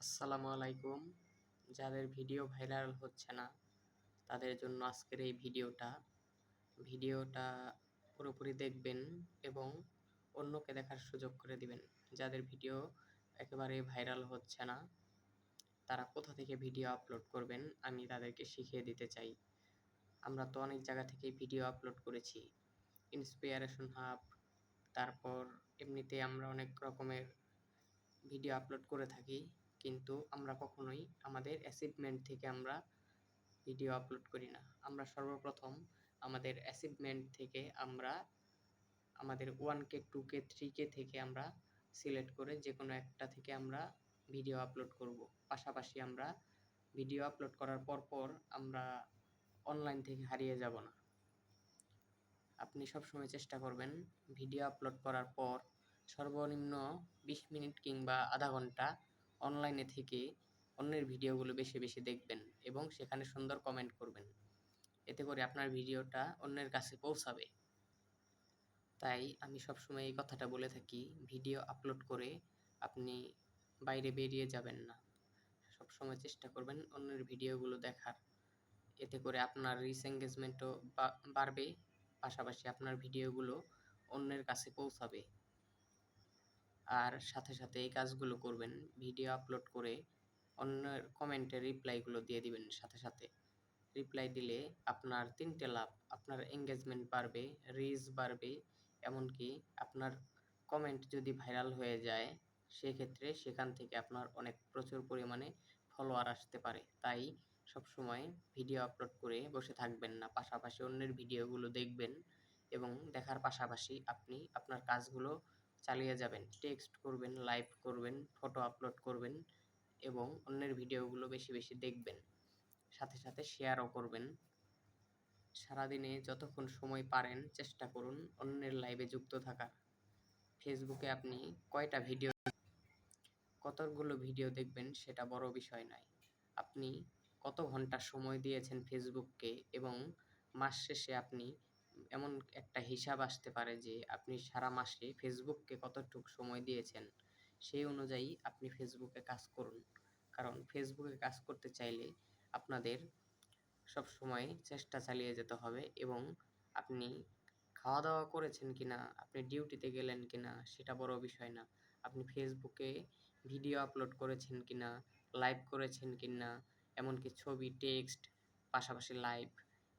আসসালামু আলাইকুম। যাদের ভিডিও ভাইরাল হচ্ছে না, তাদের জন্য আজকের এই ভিডিওটা পুরোপুরি দেখবেন এবং অন্যকে দেখার সুযোগ করে দিবেন। যাদের ভিডিও একেবারেই ভাইরাল হচ্ছে না, তারা কোথা থেকে ভিডিও আপলোড করবেন আমি তাদেরকে শিখিয়ে দিতে চাই। আমরা তো অনেক জায়গা থেকেই ভিডিও আপলোড করেছি। ইন্সপিরেশন হাব, তারপর এমনিতে আমরা অনেক রকমের ভিডিও আপলোড করে থাকি, কিন্তু আমরা কখনোই আমাদের অ্যাচিভমেন্ট থেকে আমরা ভিডিও আপলোড করি না। আমরা সর্বপ্রথম আমাদের অ্যাচিভমেন্ট থেকে আমরা আমাদের 1K 2K 3K থেকে আমরা সিলেক্ট করে যে কোনো একটা থেকে আমরা ভিডিও আপলোড করব। পাশাপাশি আমরা ভিডিও আপলোড করার পর আমরা অনলাইন থেকে হারিয়ে যাব না। আপনি সবসময় চেষ্টা করবেন ভিডিও আপলোড করার পর সর্বনিম্ন 20 মিনিট কিংবা আধা ঘন্টা অনলাইনে থেকে অন্যের ভিডিওগুলো বেশি বেশি দেখবেন এবং সেখানে সুন্দর কমেন্ট করবেন। এতে করে আপনার ভিডিওটা অন্যের কাছে পৌঁছাবে। তাই আমি সবসময় এই কথাটা বলে থাকি, ভিডিও আপলোড করে আপনি বাইরে বেরিয়ে যাবেন না। সবসময় চেষ্টা করবেন অন্যের ভিডিওগুলো দেখার। এতে করে আপনার রিচ এঙ্গেজমেন্টও বাড়বে, পাশাপাশি আপনার ভিডিওগুলো অন্যের কাছে পৌঁছাবে। আর সাথে সাথে এই কাজগুলো করবেন, ভিডিও আপলোড করে অন্যের কমেন্টের রিপ্লাইগুলো দিয়ে দিবেন সাথে সাথে। রিপ্লাই দিলে আপনার 3টে লাভ: আপনার এঙ্গেজমেন্ট বাড়বে, রিচ বাড়বে, এমনকি আপনার কমেন্ট যদি ভাইরাল হয়ে যায় সেক্ষেত্রে সেখান থেকে আপনার প্রচুর পরিমাণে ফলোয়ার আসতে পারে। তাই সবসময় ভিডিও আপলোড করে বসে থাকবেন না, পাশাপাশি অন্যের ভিডিওগুলো দেখবেন এবং দেখার পাশাপাশি আপনি আপনার কাজগুলো চালিয়ে যাবেন। টেক্সট করবেন, লাইভ করবেন, ফটো আপলোড করবেন এবং অন্যের ভিডিওগুলো বেশি বেশি দেখবেন। সাথে সাথে শেয়ারও করবেন। সারাদিনে যতক্ষণ সময় পারেন চেষ্টা করুন অন্যের লাইভে যুক্ত থাকার। ফেসবুকে আপনি কতগুলো ভিডিও দেখবেন সেটা বড় বিষয় নয়। আপনি কত ঘন্টা সময় দিয়েছেন ফেসবুককে এবং মাস শেষে আপনি এমন একটা হিসাব আসতে পারে যে আপনি সারা মাসে ফেসবুককে কতটুকু সময় দিয়েছেন। সেই অনুযায়ী আপনি ফেসবুকে কাজ করুন। কারণ ফেসবুকে কাজ করতে চাইলে আপনাদের সবসময় চেষ্টা চালিয়ে যেতে হবে এবং আপনি খাওয়া-দাওয়া করেছেন কিনা, আপনি ডিউটিতে গেলেন কিনা সেটা বড় বিষয় না। আপনি ফেসবুকে ভিডিও আপলোড করেছেন কিনা, লাইভ করেছেন কিনা, এমনকি ছবি, টেক্সট, পাশাপাশি লাইভ,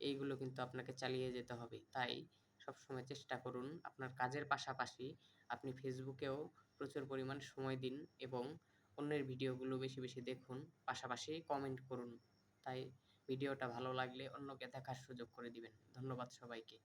এইগুলো কিন্তু আপনাকে চালিয়ে যেতে হবে। তাই সবসময় চেষ্টা করুন আপনার কাজের পাশাপাশি আপনি ফেসবুকেও প্রচুর পরিমাণ সময় দিন এবং অন্যের ভিডিওগুলো বেশি বেশি দেখুন, পাশাপাশি কমেন্ট করুন। তাই ভিডিওটা ভালো লাগলে অন্যকে দেখার সুযোগ করে দিবেন। ধন্যবাদ সবাইকে।